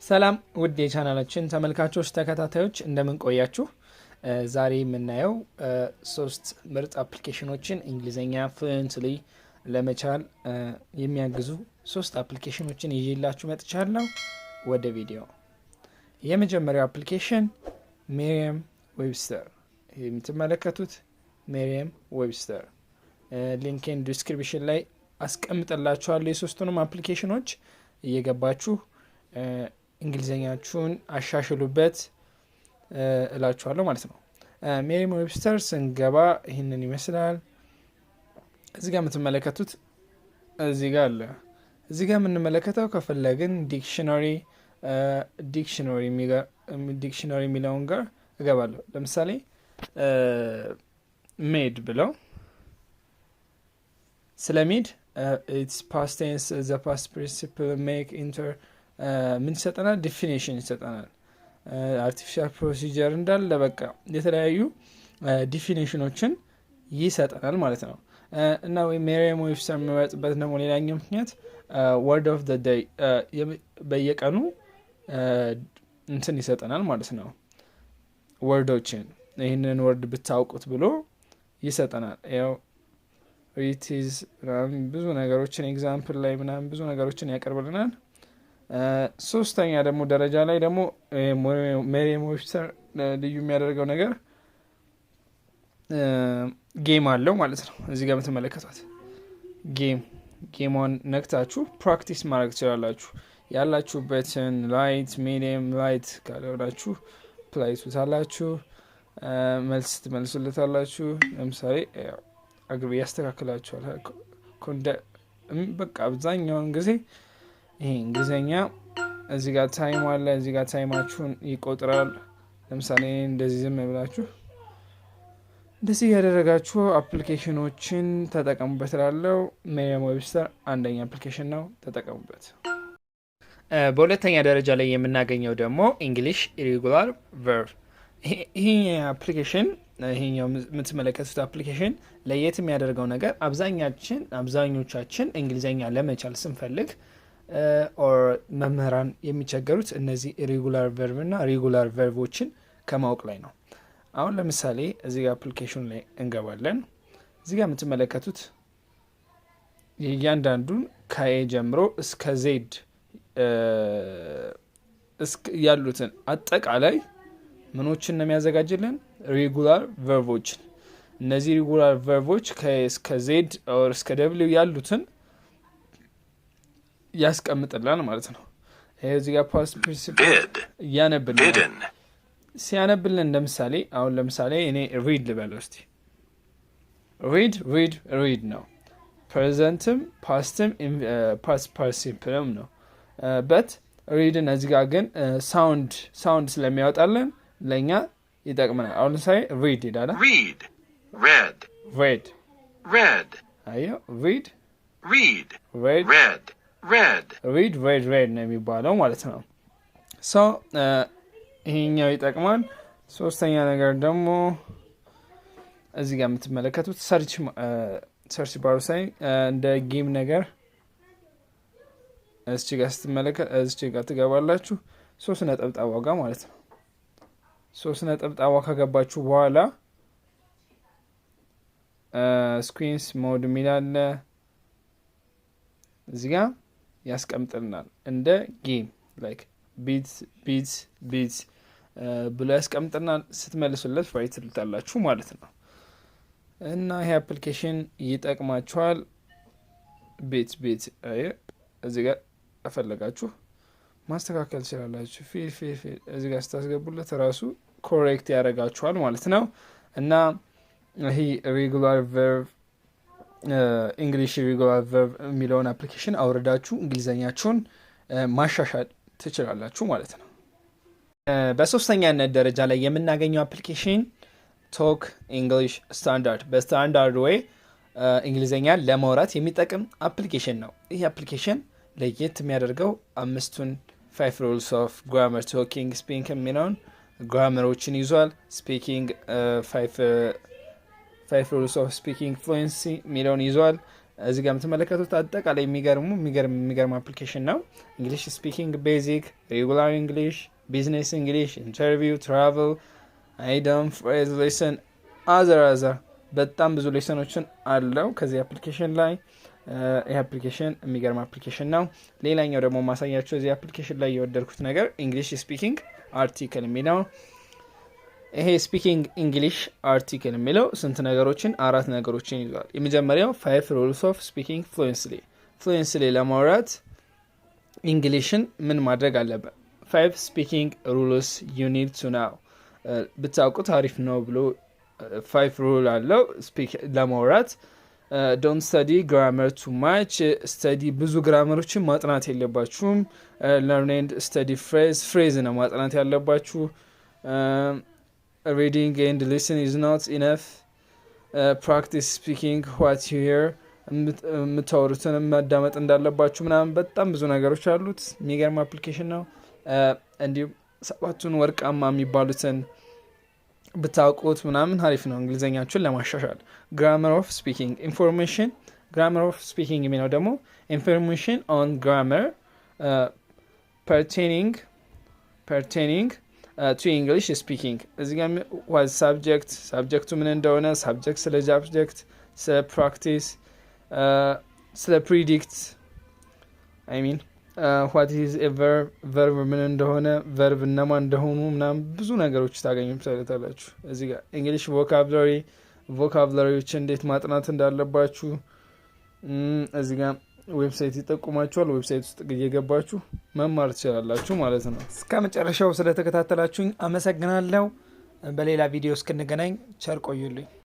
ሰላም ውድ የቻናላችን ተመልካቾች ተከታታዮች እንደምን ቆያችሁ? ዛሬ የምናየው ሶስት ምርጥ አፕሊኬሽኖችን እንግሊዝኛ ፍሉዌንትሊ ለመቻል የሚያግዙ ሶስት አፕሊኬሽኖችን ይዤላችሁ መጥቻለሁ። ወደ ቪዲዮ። የመጀመሪያው አፕሊኬሽን ሜሪየም ዌብስተር የምትመለከቱት ሜሪየም ዌብስተር ሊንክን ዲስክሪፕሽን ላይ አስቀምጥላችኋለሁ። የሶስቱንም አፕሊኬሽኖች እየገባችሁ እንግሊዘኛችሁን አሻሽሉበት እላችኋለሁ ማለት ነው። ሜሪየም ዌብስተር ስንገባ ይህንን ይመስላል። እዚህ ጋር የምትመለከቱት እዚህ ጋር አለ። እዚህ ጋር የምንመለከተው ከፈለግን ዲክሽነሪ የሚለውን ጋር እገባለሁ። ለምሳሌ ሜድ ብለው ስለ ሜድ ኢትስ ፓስት ቴንስ ዘ ፓስት ፓርቲሲፕል ሜክ ኢንተር ምን ይሰጠናል? ዲፊኒሽን ይሰጠናል። አርቲፊሻል ፕሮሲጀር እንዳለ በቃ የተለያዩ ዲፊኒሽኖችን ይሰጠናል ማለት ነው። እና ወይ ሜሪየም ዌብስተር የሚመርጥበት ደግሞ ሌላኛው ምክንያት ወርድ ኦፍ ዘ ዴይ በየቀኑ እንትን ይሰጠናል ማለት ነው። ወርዶችን ይህንን ወርድ ብታውቁት ብሎ ይሰጠናል። ያው ሪቲዝ ብዙ ነገሮችን ኤግዛምፕል ላይ ምናምን ብዙ ነገሮችን ያቀርብልናል። ሶስተኛ ደግሞ ደረጃ ላይ ደግሞ ሜሪየም ዌብስተር ልዩ የሚያደርገው ነገር ጌም አለው ማለት ነው። እዚህ ጋር የምትመለከቷት ጌሟን ነክታችሁ ፕራክቲስ ማድረግ ትችላላችሁ። ያላችሁበትን ላይት ሚዲየም ላይት ካልሆናችሁ ፕላይ ትሉታላችሁ፣ መልስ ትመልሱለታላችሁ። ለምሳሌ አግሪ ያስተካክላችኋል። በቃ አብዛኛውን ጊዜ ይሄ እንግሊዝኛ እዚህ ጋር ታይም አለ። እዚህ ጋር ታይማችሁን ይቆጥራል። ለምሳሌ እንደዚህ ዝም ብላችሁ እንደዚህ ያደረጋችሁ አፕሊኬሽኖችን ተጠቀሙበት እላለሁ። ሜሪየም ዌብስተር አንደኛ አፕሊኬሽን ነው፣ ተጠቀሙበት። በሁለተኛ ደረጃ ላይ የምናገኘው ደግሞ እንግሊሽ ኢሬጉላር ቨርብ። ይሄ አፕሊኬሽን ይሄኛው የምትመለከቱት አፕሊኬሽን ለየት የሚያደርገው ነገር አብዛኞቻችን እንግሊዝኛ ለመቻል ስንፈልግ ኦር መምህራን የሚቸገሩት እነዚህ ኢሬጉላር ቨርብ እና ሬጉላር ቨርቦችን ከማወቅ ላይ ነው። አሁን ለምሳሌ እዚህ ጋር አፕሊኬሽን ላይ እንገባለን። እዚህ ጋር የምትመለከቱት የእያንዳንዱን ከኤ ጀምሮ እስከ ዜድ ያሉትን አጠቃላይ ምኖችን ነው የሚያዘጋጅልን? ሬጉላር ቨርቦችን። እነዚህ ሬጉላር ቨርቦች ከኤ እስከ ዜድ ኦር እስከ ደብሊው ያሉትን ያስቀምጥላል ማለት ነው። እዚህ ጋር ፓስት ፓርቲሲፕል ያነብልን ሲያነብልን እንደምሳሌ አሁን ለምሳሌ እኔ ሪድ ልበለው እስቲ። ሪድ ነው። ፕሬዘንትም ፓስትም ፓስት ፓርቲሲፕልም ነው። በት ሪድን እዚህ ጋር ግን ሳውንድ ስለሚያወጣልን ለእኛ ይጠቅመናል። አሁን ለምሳሌ ሪድ ይላል። ሬድ አየው። ሬድ ነው የሚባለው ማለት ነው። ይሄኛው ይጠቅማል። ሶስተኛ ነገር ደግሞ እዚህ ጋር የምትመለከቱት ሰርች ባሩ ሳይ እንደ ጌም ነገር እዚህ ጋር ስትመለከት እዚህ ጋር ትገባላችሁ። 3 ነጠብጣብ ዋጋ ማለት ነው። 3 ነጠብጣብ ዋጋ ከገባችሁ በኋላ ስክሪንስ ሞድ የሚላለ እዚህ ጋር ያስቀምጥልናል። እንደ ጌም ላይክ ቢትስ ብሎ ያስቀምጥልናል። ስትመልሱለት ፋይት ትልታላችሁ ማለት ነው። እና ይሄ አፕሊኬሽን ይጠቅማችኋል። ቤት እዚህ ጋር አፈለጋችሁ ማስተካከል ትችላላችሁ። እዚህ ጋር ስታስገቡለት ራሱ ኮሬክት ያደርጋችኋል ማለት ነው። እና ይሄ ሬጉላር ቨርብ እንግሊሽ ሬጉላር ቨርብ የሚለውን አፕሊኬሽን አውርዳችሁ እንግሊዘኛችሁን ማሻሻል ትችላላችሁ ማለት ነው። በሶስተኛነት ደረጃ ላይ የምናገኘው አፕሊኬሽን ቶክ እንግሊሽ ስታንዳርድ፣ በስታንዳርድ ወይ እንግሊዝኛን ለማውራት የሚጠቅም አፕሊኬሽን ነው። ይህ አፕሊኬሽን ለየት የሚያደርገው 5 ሩልስ ኦፍ ግራመር፣ ቶኪንግ፣ ስፒኪንግ የሚለውን ግራመሮችን ይዟል። ስፒኪንግ 5 ሩልስ ኦፍ ስፒኪንግ ፍሉዌንሲ የሚለውን ይዟል። እዚህ ጋር የምትመለከቱት አጠቃላይ የሚገርም አፕሊኬሽን ነው። እንግሊሽ ስፒኪንግ ቤዚክ፣ ሬጉላር እንግሊሽ፣ ቢዝነስ እንግሊሽ፣ ኢንተርቪው፣ ትራቨል፣ አይደም፣ ፍሬዝ፣ ሌሰን፣ አዘር በጣም ብዙ ሌሰኖችን አለው ከዚህ አፕሊኬሽን ላይ። ይህ አፕሊኬሽን የሚገርም አፕሊኬሽን ነው። ሌላኛው ደግሞ ማሳያቸው እዚህ አፕሊኬሽን ላይ የወደድኩት ነገር እንግሊሽ ስፒኪንግ አርቲክል የሚለው። ይሄ ስፒኪንግ እንግሊሽ አርቲክል የሚለው ስንት ነገሮችን 4 ነገሮችን ይዟል። የመጀመሪያው 5 rules of speaking fluently ለማውራት እንግሊሽን ምን ማድረግ አለበት። 5 speaking rules you need to know ብታውቁት አሪፍ ነው ብሎ 5 rule አለው ለማውራት። don't study grammar too much study ብዙ ግራመሮችን ማጥናት የለባችሁም። learn and study phrase ነው ማጥናት ያለባችሁ። reading and listening is not enough. Practice speaking what you hear የምታወሩትን ማዳመጥ እንዳለባችሁ ምናምን በጣም ብዙ ነገሮች አሉት። የሚገርም አፕሊኬሽን ነው። እንዲሁም 7ቱን ወርቃማ የሚባሉትን ብታውቁት ምናምን አሪፍ ነው እንግሊዘኛችሁን ለማሻሻል። grammar of speaking information grammar of speaking የሚለው ደግሞ information on grammar pertaining to English speaking እዚህ ጋር was subject ምን እንደሆነ subject ስለ subject ስለ practice ስለ predict what is a verb ምን እንደሆነ verb እነማን እንደሆኑ ምናምን ብዙ ነገሮች ታገኙታላችሁ። እዚህ ጋር English vocabularyዎች እንዴት ማጥናት እንዳለባችሁ እዚህ ጋር ዌብሳይት ይጠቁማችኋል። ዌብሳይት ውስጥ እየገባችሁ መማር ትችላላችሁ ማለት ነው። እስከ መጨረሻው ስለተከታተላችሁኝ አመሰግናለሁ። በሌላ ቪዲዮ እስክንገናኝ ቸር ቆዩልኝ።